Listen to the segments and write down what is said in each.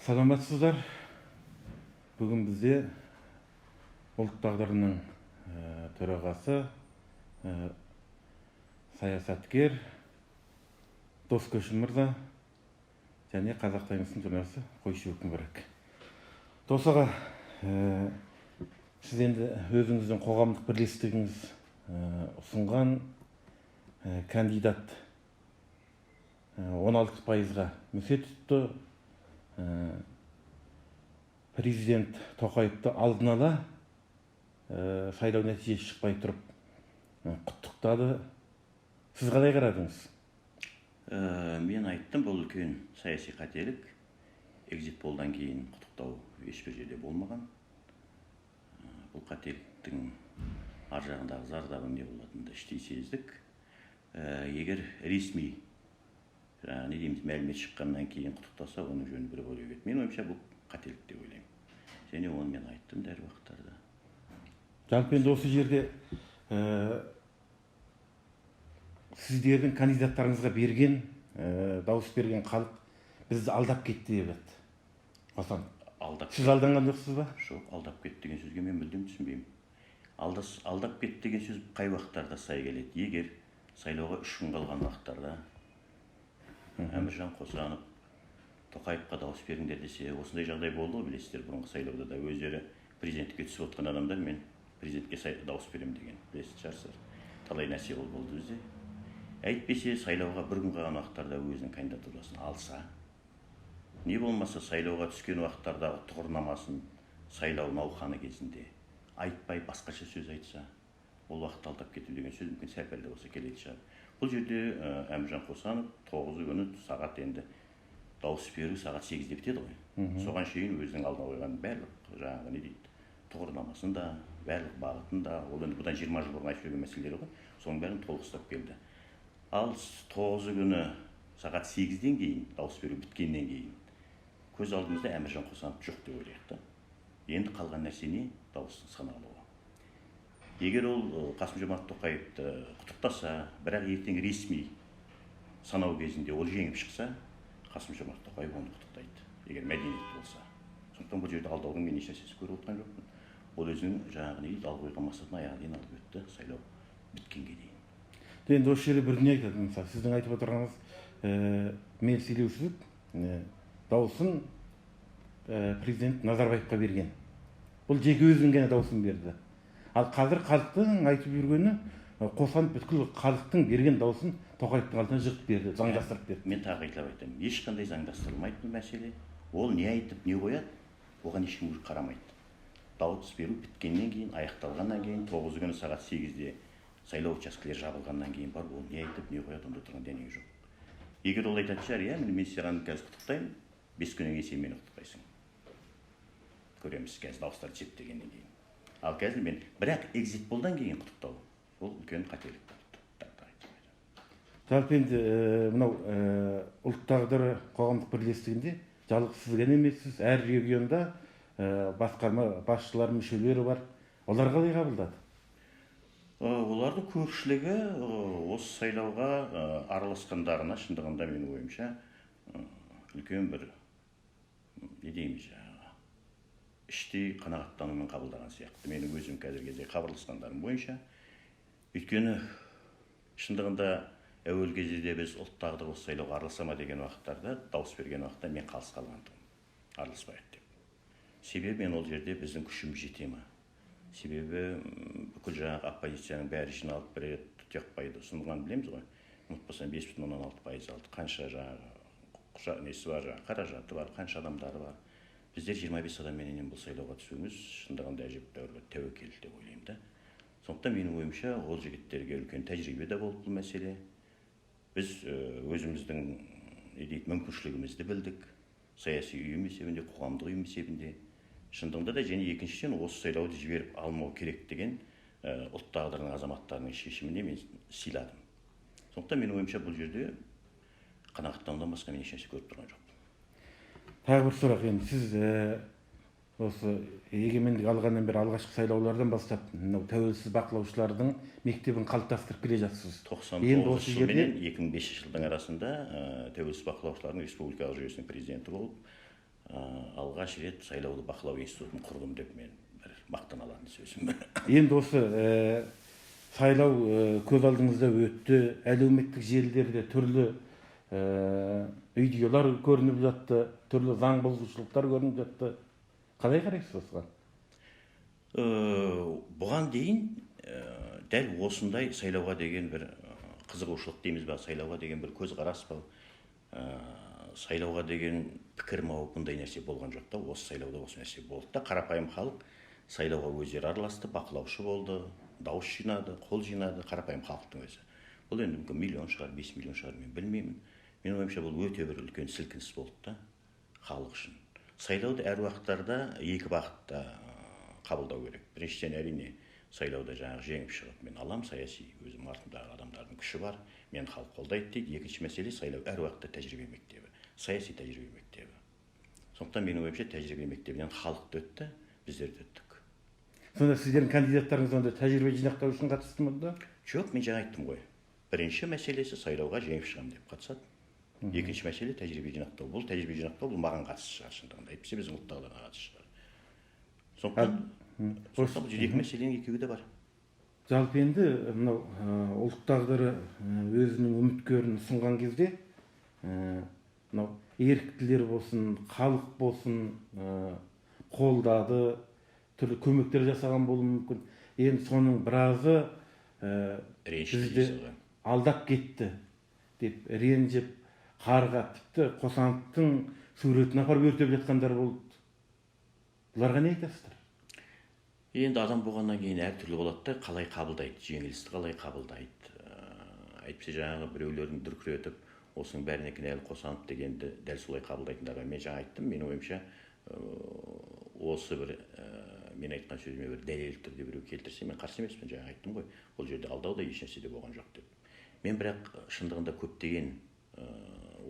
Саламатсыздар. Бүгін бізде ұлт тағдырының төрағасы, саясаткер Дос Көшім мырза және Қазақ Таймсының журналисті Қойшы Өкінберек. Дос аға, сіз енді өзіңіздің қоғамдық бірлестігіңіз ұсынған кандидат 16%-ға мүсе тұтты. Президент Тоқаевты алдын ала сайлау нәтижесі шықпай тұрып құттықтады. Сіз қалай қарадыңыз? Мен айттым, бұл үлкен саяси қателік. Экзит полдан кейін құттықтау ешбір жерде болмаған. Бұл қателіктің ар жағындағы зардабы не болатынын іштей сездік. Егер ресми мәлімет шыққаннан кейін құттықтаса, оның жөні бір болу керек. Мен ойымша бұл қателік деп ойлаймын. Және оны мен айттым дәл уақыттарда. Жалпы енді осы жерде сіздердің кандидаттарыңызға берген, дауыс берген халық бізді алдап кетті деп еді. Қосан, сіз алданған жоқсыз ба? Жоқ, алдап кетті деген сөзге мен мүлдем түсінбеймін. Алдап кетті деген сөз қай уақыттарда сай келеді? Егер сайлауға 3 күн қалған уақыттарда Әміржан Қосанов Тоқаевқа дауыс беріңдер десе, осындай жағдай болды ғой, білесіздер, бұрынғы сайлауда да өздері президенттікке түсіп отқан адамдар мен президентке дауыс беремін деген, білесіз шығарсыздар. Талай нәрсе болды бізде. Әйтпесе сайлауға 1 күн қалған уақыттарда өзінің кандидатурасын алса, не болмаса сайлауға түскен уақыттарда тұғырнамасын сайлау науқаны кезінде айтпай басқаша сөз айтса, ол уақытты алдап кету деген сөз мүмкін сәл-пәл де болса келетін шығар. Бұл жерде Әміржан Қосанов 9 күні сағат енді дауыс беру сағат 8-де бітеді ғой. Соған шейін өзінің алдына қойған барлық жаңағы не дейді, тұғырнамасын да, барлық бағытын да, ол енді бұдан 20 жыл бұрын айтып жүрген мәселелері ғой. Соның бәрін толық ұстап келді. Ал 9 күні сағат 8-ден кейін, дауыс беру біткеннен кейін, көз алдымызда Әміржан Қосанов жоқ деп ойлайық та. Енді қалған нәрсе не? Дауыстың саналуы. Егер ол Қасым-Жомарт Тоқаевты құттықтаса, бірақ ертең ресми санау кезінде ол жеңіп шықса, Қасым-Жомарт Тоқаев оны құттықтайды, егер мәдениетті болса. Сондықтан бұл жерде алдаудың мен еш нәрсесі көріп отқан жоқпын. Ол өзінің жаңағы не дейді, алып қойған мақсатын аяғына дейін алып өтті, сайлау біткенге дейін. Енді осы жерде бір дүние айтады, мысалы, сіздің айтып отырғаныңыз мен сөйлеушілік дауысын президент Назарбаевқа берген. Бұл жеке өзінің ғана дауысын берді. Ал қазір халықтың айтып жүргені, Қосанов бүткіл халықтың берген дауысын Тоқаевтың алдына жығып берді, заңдастырып берді. Мен тағы айтып айтамын, ешқандай заңдастырылмайды бұл мәселе. Ол не айтып, не қояды, оған ешкім қарамайды. Дауыс беру біткеннен кейін, аяқталғаннан кейін, 9 күні сағат 8-де сайлау учаскелері жабылғаннан кейін бар, ол не айтып, не қояды, онда тұрған дәнегі жоқ. Егер ол айтатын шығар, иә, мен саған қазір құттықтаймын, 5 күннен кейін сен мені құттықтайсың. Көреміз қазір дауыстарды есептегеннен кейін. Ал қазір мен, бірақ экзит полдан кейін құттықтау, ол үлкен қателік болды. Жалпы енді мынау ұлт тағдыры қоғамдық бірлестігінде жалғыз сіз ғана емессіз, әр регионда басқарма басшылар, мүшелері бар. Олар қалай қабылдады? Олардың көпшілігі осы сайлауға араласқандарына шындығында менің ойымша үлкен бір не дейміз іштей қанағаттанумен қабылдаған сияқты. Менің өзім қазіргі кезде хабарласқандарым бойынша. Өйткені шындығында әуел кезде біз ұлт тағдыры осы сайлауға араласама деген уақыттарда, дауыс берген уақытта мен қалыс қалғандығым, араласпайық деп. Себебі мен ол жерде біздің күшіміз жете ме? Себебі бүкіл жаңағы оппозицияның бәрі жиналып бір рет тұтақпайды ұсынылған білеміз ғой. Ұмытпасам 5,6% алды. Қанша жаңағы несі бар, қаражаты бар, қанша адамдары бар. Біздер 25 адамменен бұл сайлауға түсуіміз шындығында әжептәуір тәуекел деп ойлаймын да. Сондықтан менің ойымша ол жігіттерге үлкен тәжірибе де болды бұл мәселе. Біз өзіміздің мүмкіншілігімізді білдік. Саяси ұйым есебінде, қоғамдық ұйым есебінде. Шындығында да және екіншіден осы сайлауды жіберіп алмау керек деген ұлт тағдырының азаматтарының шешіміне мен сыйладым. Сондықтан менің ойымша бұл жерде қанағаттанудан басқа мен еш нәрсе көріп тұрған жоқпын. Тағы бір сұрақ, енді сіз осы егемендік алғаннан бері алғашқы сайлаулардан бастап тәуелсіз бақылаушылардың мектебін қалыптастырып келе жатсыз. 99 жыл менен 2005 жылдың арасында тәуелсіз бақылаушылардың республикалық жүйесінің президенті болып, алғаш рет сайлауды бақылау институтын құрдым деп мен бір мақтан алатын сөзім. Енді осы сайлау көз алдыңызда өтті, әлеуметтік желілерде түрлі видеолар көрініп жатты, түрлі заң бұзушылықтар көрініп жатты. Қалай қарайсыз осыған? Бұған дейін дәл осындай сайлауға деген бір қызығушылық дейміз ба, сайлауға деген бір көзқарас па, сайлауға деген пікір ма, бұндай нәрсе болған жоқ та. Осы сайлауда осы нәрсе болды да, қарапайым халық сайлауға өздері араласты, бақылаушы болды, дауыс жинады, қол жинады, қарапайым халықтың өзі. Бұл енді мүмкін миллион шығар, 5 миллион шығар, мен білмеймін. Менің ойымша бұл өте бір үлкен сілкініс болды да халық үшін. Сайлауды әр уақыттарда екі бағытта қабылдау керек. Біріншіден әрине сайлауда жаңағы жеңіп шығып, мен алам саяси, өзім артымдағы адамдардың күші бар, мен халық қолдайды дейді. Екінші мәселе, сайлау әр уақытта тәжірибе мектебі, саяси тәжірибе мектебі. Сондықтан менің ойымша тәжірибе мектебінен халық өтті, біздер де өттік. Сонда сіздердің кандидаттарыңыз онда тәжірибе жинақтау үшін қатысты ма да? Жоқ, мен жаңа айттым ғой. Бірінші мәселесі сайлауға жеңіп шығамын деп қатысады. Екінші мәселе тәжірибе жинақтау. Бұл тәжірибе жинақтау бұл маған қатысты шығар, шындығында әйтпесе біздің ұлттағыларға қатысты шығар. Сондықтан бұл екі мәселенің екеуі де бар. Жалпы енді мынау ұлт тағдыры өзінің үміткерін ұсынған кезде мынау еріктілер болсын, халық болсын қолдады, түрлі көмектер жасаған болуы мүмкін. Енді соның біразы бізді алдап кетті деп ренжіп, қарғап, тіпті Қосановтың суретін апарып өртеп жатқандар болды. Бұларға не айтасыздар? Енді адам болғаннан кейін әртүрлі болады да, қалай қабылдайды, жеңілісті қалай қабылдайды. Әйтпесе жаңағы біреулердің дүркіретіп, осының бәріне кінәлі Қосанов дегенді дәл солай қабылдайтындар. Мен жаңа айттым, менің ойымша осы бір мен айтқан сөзіме бір дәлелді түрде біреу келтірсе, мен қарсы емеспін, жаңа айттым ғой, бұл жерде алдау да ешнәрсе де болған жоқ деп. Мен бірақ шындығында көптеген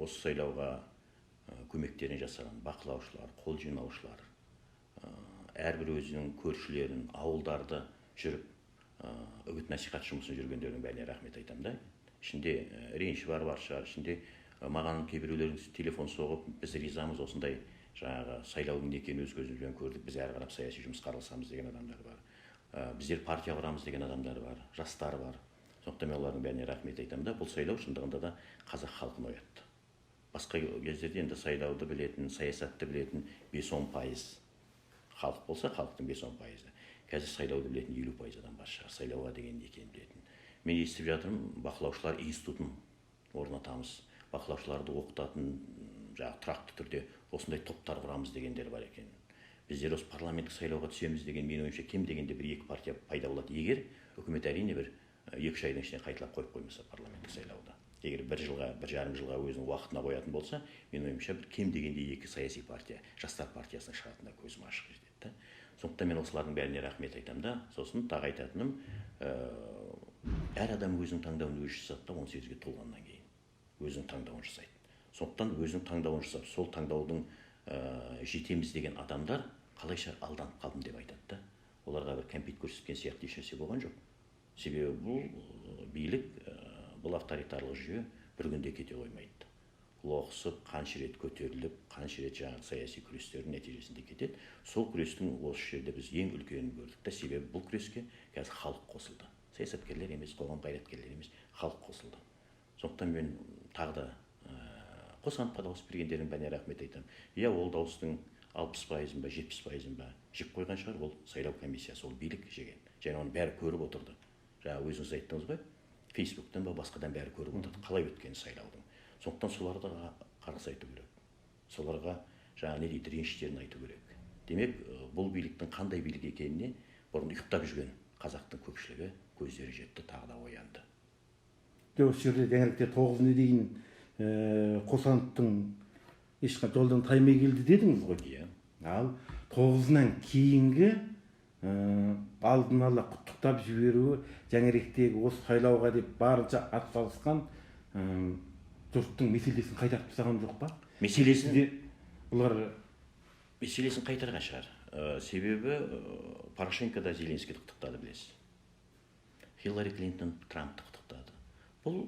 осы сайлауға көмектерін жасаған бақылаушылар, қол жинаушылар, әрбір өзінің көршілерін, ауылдарды жүріп үгіт насихат жұмысын жүргендердің бәріне рахмет айтамын да. Ішінде реніш бар шығар, ішінде маған кейбіреулердің телефон соғып, біз ризамыз осындай жаңағы сайлаудың не екенін өз көзімізбен көрдік, біз әрі қарап саяси жұмысқа араласамыз деген адамдар бар. Біздер партия құрамыз деген адамдар бар, жастар бар. Сондықтан мен олардың бәріне рахмет айтамын да. Бұл сайлау шындығында да қазақ халқын оятты. Басқа кездерде енді сайлауды білетін, саясатты білетін 5-10% халық болса, халықтың 5-10%. Қазір сайлауды білетін 50% адам бар шығар, сайлауға деген не екенін білетін. Мен естіп жатырмын, бақылаушылар институтын орнатамыз, бақылаушыларды оқытатын, жаңағы тұрақты түрде осындай топтар құрамыз дегендер бар екен. Біздер осы парламенттік сайлауға түсеміз деген менің ойымша кем дегенде бір екі партия пайда болады. Егер үкімет әрине бір 2-3 айдың ішінде қайталап қойып қоймаса парламенттік сайлауда. Егер 1-1,5 жылға өзінің уақытына қоятын болса, менің ойымша бір кем дегенде 2 саяси партия, жастар партиясының шығатынына көзім ашық жетеді. Сондықтан мен осылардың бәріне рахмет айтамын да. Сосын тағы айтатыным, әр адам өзінің таңдауын өзі жасады да 18-ге толғаннан кейін. Өзінің таңдауын жасайды. Сондықтан өзінің таңдауын жасап, сол таңдаудың жетеміз деген адамдар қалайша алданып қалдым деп айтады да. Оларға бір кәмпит көрсеткен сияқты ешнәрсе болған жоқ. Себебі бұл билік, бұл авторитарлық жүйе бір күнде кете қоймайды. Лоқсып, қанша рет көтеріліп, қанша рет жаңағы саяси күрестердің нәтижесінде кетеді. Сол күрестің осы жерде біз ең үлкенін көрдік та, себебі бұл күреске қазір халық қосылды. Саясаткерлер емес, қоғам қайраткерлері емес, халық қосылды. Сондықтан мен тағы да Қосановқа дауыс бергендердің бәріне рахмет айтамын. Иә, ол дауыстың 60% ба, 70% ба жеп қойған шығар, ол сайлау комиссиясы, ол билік жеген. Және оны бәрі көріп отырды. Жаңа өзіңіз айттыңыз ғой, Фейсбуктан ба басқадан бәрі көріп отырды, қалай өткен сайлаудың. Сондықтан соларды қарсы айту керек. Соларға жаңа не дейді, реніштерін айту керек. Демек, бұл биліктің қандай билік екеніне бұрын ұйықтап жүрген қазақтың көпшілігі көздері жетті, тағы да оянды. Осы жерде дәңіректе 9-ына дейін Қосановтың ешқандай жолдан таймай келді дедіңіз ғой. Иә. Ал 9-нан кейінгі алдын ала құттықтап жіберуі, жәңіректегі осы сайлауға деп барынша атсалысқан жұрттың мәселесін қайтарып тастаған жоқ па? Мәселесін қайтарған шығар. Себебі Порошенко да Зеленскийді құттықтады, білесіз. Хиллари Клинтон Трампты құттықтады. Бұл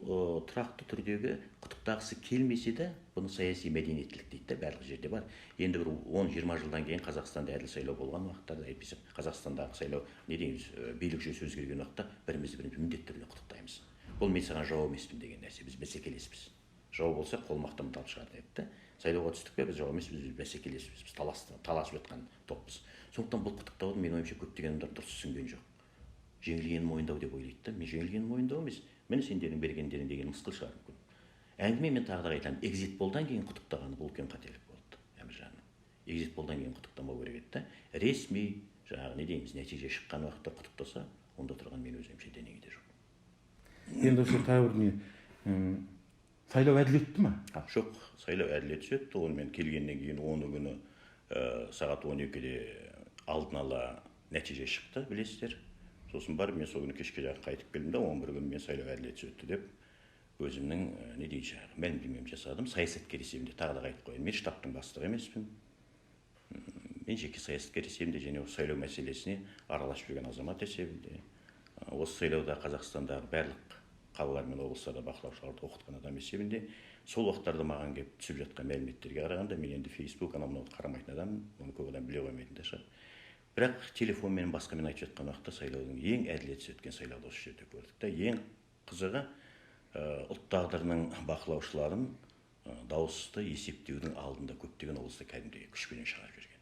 тұрақты түрдегі құттықтағысы келмесе де, бұны саяси мәдениеттілік дейді да, барлық жерде бар. Енді бір 10-20 жылдан кейін Қазақстанда әділ сайлау болған уақыттарда, әйтпесе Қазақстандағы сайлау не дейміз, билік жүйесі өзгерген уақытта бірімізді міндетті түрде құттықтаймыз. Бұл мен саған жау емеспін деген нәрсе, біз бәсекелеспіз. Жау болса қол мақтан талып шығады еді. Сайлауға түстік пе, біз жау емеспіз, біз бәсекелеспіз, біз таласып жатқан топпыз. Сондықтан бұл құттықтауды менің ойымша көптеген адамдар дұрыс түсінген жоқ. Жеңілгенін мойындау деп ойлайды да, мен жеңілгенін мойындау емес. Міне сендердің бергендерің деген мысқыл шығар мүмкін. Әңгіме мен тағы да айтамын, экзитполдан кейін құттықтағаны бұл үлкен қателік болды. Әміржанның. Экзитполдан кейін құттықтамау керек еді. Ресми, жаңағы не дейміз, нәтиже шыққан уақытта құттықтаса, онда тұрған мен өзімше денеңде жоқ. Енді осы тағы бір не, сайлау әділ өтті ма? Жоқ, сайлау әділетсіз өтті. Оны мен келгеннен кейін 10 күні сағат 12-де алдын ала нәтиже шықты, білесіздер. Сосын бар, мен сол күні кешке жақын қайтып келдім да 11 күні мен сайлау әділетсіз өтті деп өзімнің не дейді мәлімдемемді жасадым. Саясаткер есебінде тағы да айтып қояйын. Мен штабтың бастығы емеспін. Мен жеке саясаткер есебінде және осы сайлау мәселесіне араласып жүрген азамат есебінде. Осы сайлауда Қазақстандағы барлық қалалар мен облыстарда бақылаушыларды оқытқан адам есебінде сол уақыттарда маған келіп түсіп жатқан мәліметтерге қарағанда мен енді Facebook анау қарамайтын адаммын, оны көп адам біле қоймайтын да шығар. Бірақ телефонмен басқамен айтып жатқан уақытта сайлаудың ең әділетсіз өткен сайлауды осы жерде көрдік та. Ең қызығы ұлт тағдырының бақылаушыларын дауысты есептеудің алдында көптеген облыста кәдімгідей күшпенен шығарып жүрген.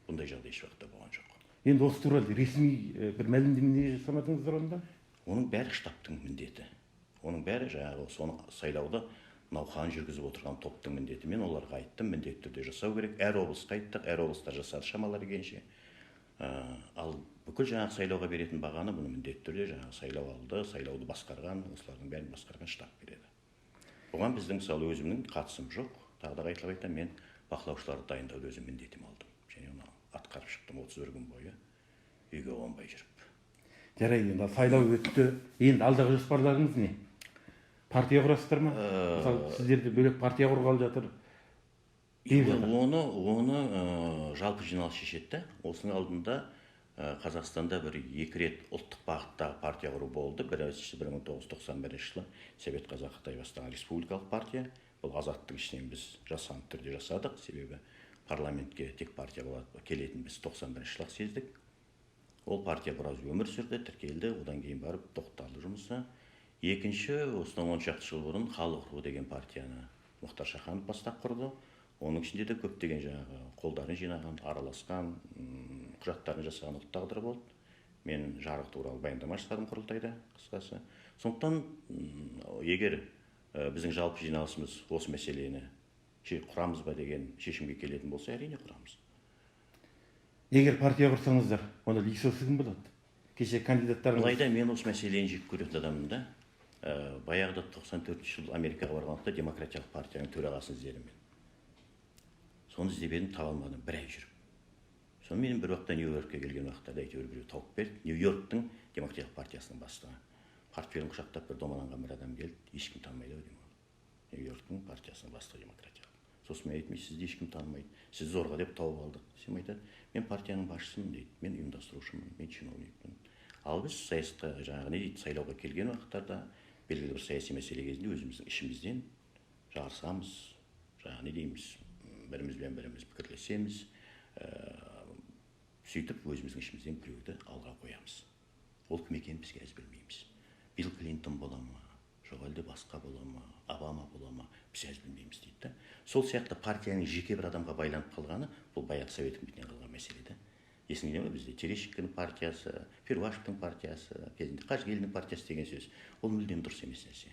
Бұндай жағдай еш уақытта болған жоқ. Енді осы туралы ресми бір мәлімдеме жасамадыңыздар онда? Оның бәрі штабтың міндеті. Оның бәрі жаңағы соны сайлауды науқан жүргізіп отырған топтың міндеті. Мен оларға айттым, міндетті түрде жасау керек. Әр облысқа айттық, әр облыстар жасады шамалары келгенше. Ал бүкіл жаңағы сайлауға беретін бағаны бұны міндетті түрде жаңағы сайлау алды, сайлауды басқарған, осылардың бәрін басқарған штаб береді. Бұған біздің мысалы өзімнің қатысым жоқ. Тағы да қайталап айтамын, мен бақылаушыларды дайындауды өзім міндетім алдым. Және оны атқарып шықтым 31 күн бойы үйге қонбай жүріп. Жарайды, енді сайлау өтті. Енді алдағы жоспарларыңыз не? Партия құрасыздар ма? Мысалы, сіздерде бөлек партия құрғалы жатыр. Оны жалпы жиналыс шешеді. Осының алдында Қазақстанда бір 2 рет ұлттық бағыттағы партия құру болды. Біріншісі 1991 жылы Совет Қазақ Қытай бастаған республикалық партия. Бұл азаттық ішінен біз жасанды түрде жасадық. Себебі парламентке тек партия келетін біз 91 жылы сездік. Ол партия біраз өмір сүрді, тіркелді, одан кейін барып тоқталды жұмысы. Екінші, осыдан 10 шақты жыл бұрын Халық ұру деген партияны Мұхтар Шаханов бастап құрды. Оның ішінде де көптеген жаңағы қолдарын жинаған, араласқан, құжаттарын жасаған ұлт тағдыры болды. Мен жарық туралы баяндама жасадым құрылтайда, қысқасы. Сондықтан, егер біздің жалпы жиналысымыз осы мәселені құрамыз ба деген шешімге келетін болса, әрине құрамыз. Егер партия құрсаңыздар, онда лисовсы кім болады? Кеше кандидаттарыңыз... Бұлайда мен осы мәселені жек көретін адаммын да. Баяғыда 94 жыл Америкаға барған уақытта демократиялық партияның төрағасын іздедім мен. Соны іздеп едім, таба алмадым, бір ай жүріп. Сонымен бір уақытта Нью-Йоркке келген уақытта әйтеуір біреу тауып берді. Нью-Йорктың демократиялық партиясының бастығы. Портфелін құшақтап бір домаланған бір адам келді, ешкім танымайды ау деймін. Нью-Йорктың партиясының бастығы демократиялық. Сосын мен айтмын, сізді ешкім танымайды. Сіз зорға деп тауып алдық. Сен айтады, мен партияның басшысымын дейді, мен ұйымдастырушымын, мен чиновникпін. Ал біз саясатқа жаңағы не дейді, сайлауға келген уақыттарда белгілі бір саяси мәселе кезінде өзіміздің ішімізден жарысамыз, жаңағы не дейміз, бірімізбен біріміз пікірлесеміз, сөйтіп өзіміздің ішімізден біреуді алға қоямыз. Ол кім екенін бізге әзір білмейміз. Билл Клинтон бола ма, жоқ әлде басқа бола ма, Обама бола ма, біз әзір білмейміз дейді. Сол сияқты партияның жеке бір адамға байланып қалғаны, бұл баяғы Совет үкіметінен қалған мәселе да. Есіңде ме, бізде Терещенконың партиясы, Перуашевтың партиясы, кезінде Қажыгелдінің партиясы деген сөз. Ол мүлдем дұрыс емес нәрсе.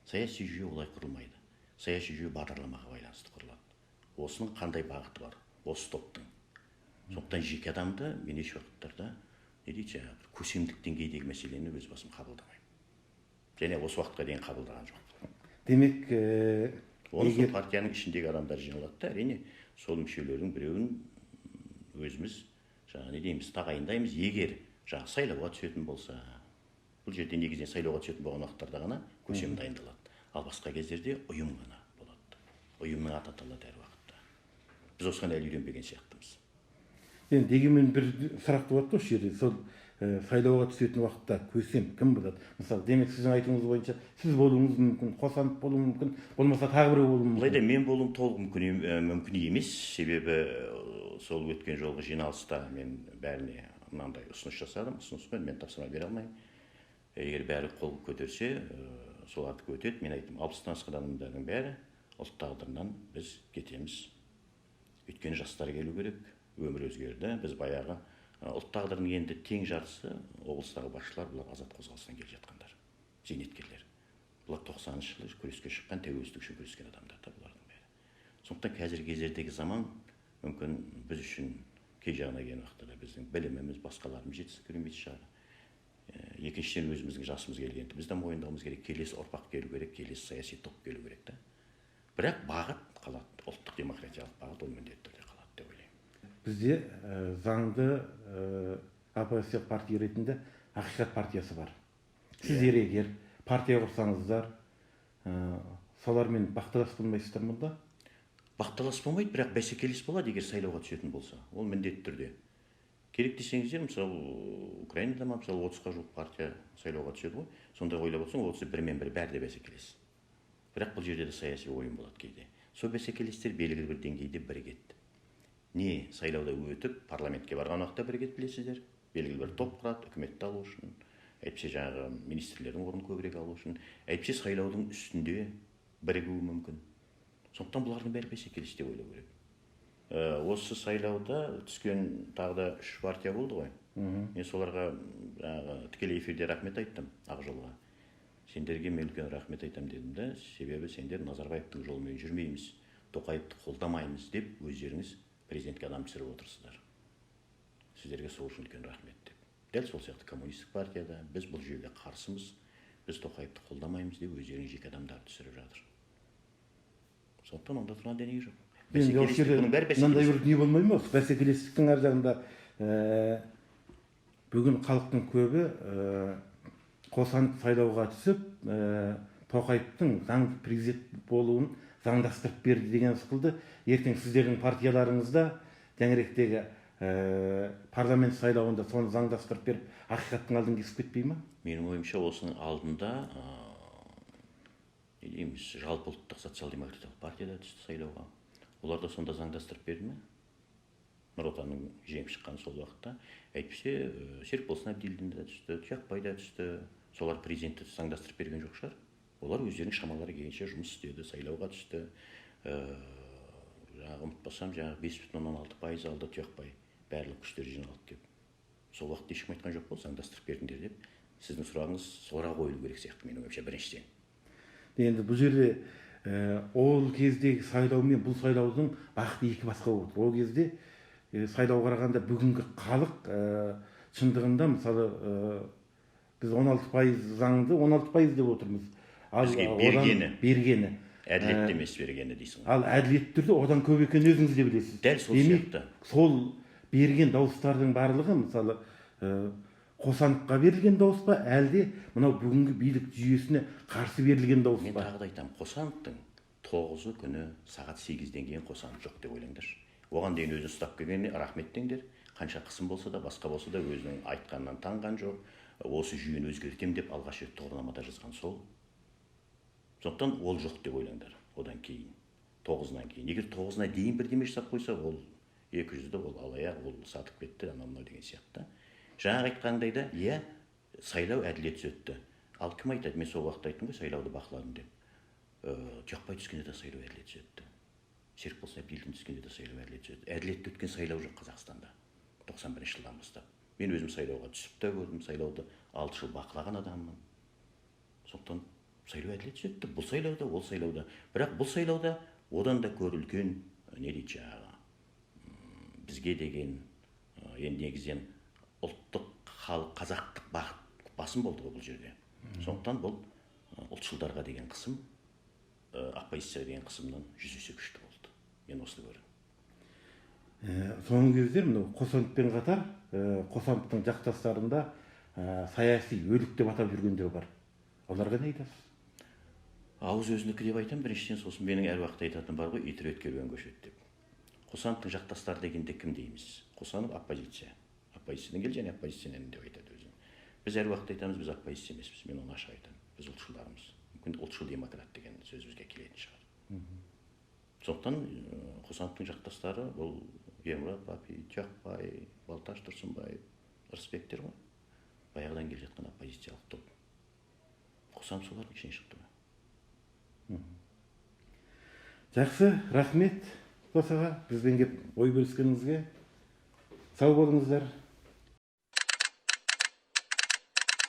Саяси жүйе олай құрылмайды. Саяси жүйе бағдарламаға байланысты құрылады. Осының қандай бағыты бар, осы топтың. Сондықтан жеке адамды мен еш уақыттарда не дейді, көсемдік деңгейдегі мәселені өз басым қабылдамаймын. Және осы уақытқа дейін қабылдаған жоқ. Демек, осы партияның ішіндегі адамдар жиналады, әрине сол мүшелердің біреуін өзіміз жаңағы не дейміз, тағайындаймыз. Егер жаңағы сайлауға түсетін болса, бұл жерде негізінен сайлауға түсетін болған уақыттарда ғана көсем дайындалады. Ал басқа кездерде ұйым ғана болады. Ұйымның аты аталады әр уақытта. Біз осыған әлі үйренбеген сияқтымыз. енді дегенмен бір сұрақ болады ғой осы жерде, сол сайлауға түсетін уақытта көсем кім болады? Мысалы, демек сіздің айтуыңыз бойынша сіз болуыңыз мүмкін, Қосанов болуы мүмкін, болмаса тағы біреу болуы мүмкін. Былайда мен болуым толық мүмкін емес, себебі сол өткен жолғы жиналыста мен бәріне мынандай ұсыныс жасадым. Ұсыныспен мен тапсырма бере алмаймын. Егер бәрі қол көтерсе, соларды көтеді. Мен айттым, 60-тан асқан адамдардың бәрі ұлт тағдырынан біз кетеміз. Өйткені жастар келу керек, өмір өзгерді. Біз баяғы ұлт тағдырының енді тең жартысы облыстағы басшылар, бұлар азат қозғалыстан келе жатқандар, зейнеткерлер. Бұлар 90-шы жылы күреске шыққан, тәуелсіздік үшін күрескен адамдар да бұлардың бәрі. Сондықтан қазіргі кездердегі заман мүмкін біз үшін кей жағына келген уақытта біздің біліміміз, басқаларымыз жетістік көрмейтін шығар. Екіншіден өзіміздің жасымыз келгенде біз де мойындауымыз керек, келесі ұрпақ келу керек, келесі саяси топ келу керек та. Бірақ бағыт қалады, ұлттық демократиялық бағыт ол міндетті түрде қалады деп ойлаймын. Бізде заңды оппозиция партия ретінде Ақиқат партиясы бар. Сіздер егер партия құрсаңыздар, солармен бақталас болмайсыздар мұнда? Бақталас болмайды, бірақ бәсекелес болады, егер сайлауға түсетін болса. Ол міндетті түрде. Керек десеңіздер, мысалы, Украинада мысалы 30-ға жуық партия сайлауға түседі ғой. Сонда ойлап отырсаң, 30 бірімен бірі бәрі де бәсекелес. Бірақ бұл жерде де саяси ойын болады кейде. Сол бәсекелестер белгілі бір деңгейде бірігеді. Не сайлауда өтіп, парламентке барған уақытта бірігеді, білесіздер. Белгілі бір топ құрады, үкіметті алу үшін, әйтпесе жаңағы министрлердің орнын көбірек алу үшін, әйтпесе сайлаудың үстінде бірігуі мүмкін. Сондықтан бұлардың бәрі бәсекелес деп ойлау керек. Осы сайлауда түскен тағы да 3 партия болды ғой. Мен соларға тікелей эфирде рахмет айттым, Ақжолға. Сендерге мен үлкен рахмет айтам дедім да, себебі сендер Назарбаевтың жолымен жүрмейміз, Тоқаевты қолдамаймыз деп өздеріңіз президентке адам түсіріп отырсыздар. Сіздерге сол үшін үлкен рахмет деп. Дәл сол сияқты коммунистік партияда біз бұл жүйеге қарсымыз, біз Тоқаевты қолдамаймыз деп өздерінің жеке адамдарды түсіріп жатыр. Сондықтан онда тұрған дәнегі жоқ. Мынандай бір не болмай ма? Бәсекелестіктің ар жағында бүгін халықтың көбі Қосанов сайлауға түсіп, Тоқаевтың заңды президент болуын заңдастырып берді деген сықылды. Ертең сіздердің партияларыңызда жәңіректегі парламент сайлауында соны заңдастырып беріп, Ақиқаттың алдын кесіп кетпей ма? Менің ойымша осының алдында жалпы ұлттық социал-демократиялық партияда түсті сайлауға. Олар да сонда заңдастырып берді ме? Нұр Отанның жеңіп шыққан сол уақытта. Әйтпесе Серікболсын Әбділдин де түсті, Тұяқбай да түсті. Солар президентті заңдастырып берген жоқ шығар. Олар өздерінің шамалары келгенше жұмыс істеді, сайлауға түсті. Ұмытпасам, 5,6% алды Тұяқбай. Барлық күштер жиналды деп. Сол уақытта ешкім айтқан жоқ болды, заңдастырып бердіңдер деп. Сіздің сұрағыңыз соларға қойылу керек сияқты, менің ойымша біріншіден. Енді бұл жерде ол кездегі сайлау мен бұл сайлаудың бақыты екі басқа болды. Ол кезде сайлауға қарағанда бүгінгі халық шындығында мысалы біз 16% заңды 16% деп отырмыз. Бізге бергені. Әділетті емес бергені дейсің. Ал әділетті түрде одан көп екенін өзіңіз де білесіз. Дәл сол сияқты. Сол берген дауыстардың барлығы мысалы Қосановқа берілген дауыс па, әлде мынау бүгінгі билік жүйесіне қарсы берілген дауыс па? Мен тағы да айтамын, Қосановтың 9 күні сағат 8-ден кейін Қосанов жоқ деп ойлаңдаршы. Оған дейін өзі ұстап келгеніне рахмет деңдер. Қанша қысым болса да, басқа болса да өзінің айтқанынан танған жоқ. Осы жүйені өзгертем деп алғаш рет тұғырнамада жазған сол. Сондықтан ол жоқ деп ойлаңдар. Одан кейін 9-нан кейін. Егер 9-на дейін бірдеме жасап қойса, ол 200-ді ол алаяқ, ол сатып кетті, анау деген сияқты. Жаңа айтқандай да, сайлау әділетсіз өтті. Ал кім айтады? Мен сол уақытта айттым ғой, сайлауды бақыладым деп. Тұяқбай түскенде де сайлау әділетсіз өтті. Серікболсын Әбділдин түскенде де сайлау әділетсіз өтті. Әділетті өткен сайлау жоқ Қазақстанда. 91 жылдан бастап. Мен өзім сайлауға түсіп та көрдім, сайлауды 6 жыл бақылаған адаммын. Сондықтан сайлау әділетсіз өтті. Бұл сайлауда, ол сайлауда. Бірақ бұл сайлауда одан да көрілген, не дейді жаңағы, бізге деген енді негізден ұлттық, халық, қазақтық бағыт басым болды бұл жерде. Сондықтан бұл ұлтшылдарға деген қысым, оппозицияға деген қысымнан 100 есе күшті болды. Мен осыны көрдім. Соңғы кездер мынау Қосановпен қатар Қосановтың жақтастарында саяси өлік деп атап жүргендер бар. Оларға не айтасыз? Ауыз өзінікі деп айтам, біріншіден сосын менің әр уақытта айтатыным бар ғой, ит үрет керуен көшеді деп. Қосановтың жақтастары дегенде кім дейміз? Қосанов оппозиция. Оппозициядан кел, және оппозициядан деп айтады өзін. Біз әр уақытта айтамыз, біз оппозиция емеспіз. Мен оны ашық айтамын. Біз ұлтшылдармыз. Мүмкін ұлтшыл демократ деген сөз бізге келетін шығар. Сондықтан Қосановтың жақтастары бұл Емрат Папи, Жақпай, Балташ Тұрсынбай, Рысбектер ғой. Баяғыдан келе жатқан оппозициялық топ. Қосанов солардың ішінен шықты ма? Жақсы, рахмет Дос аға, бізбен кеп ой бөліскеніңізге. Сау болыңыздар.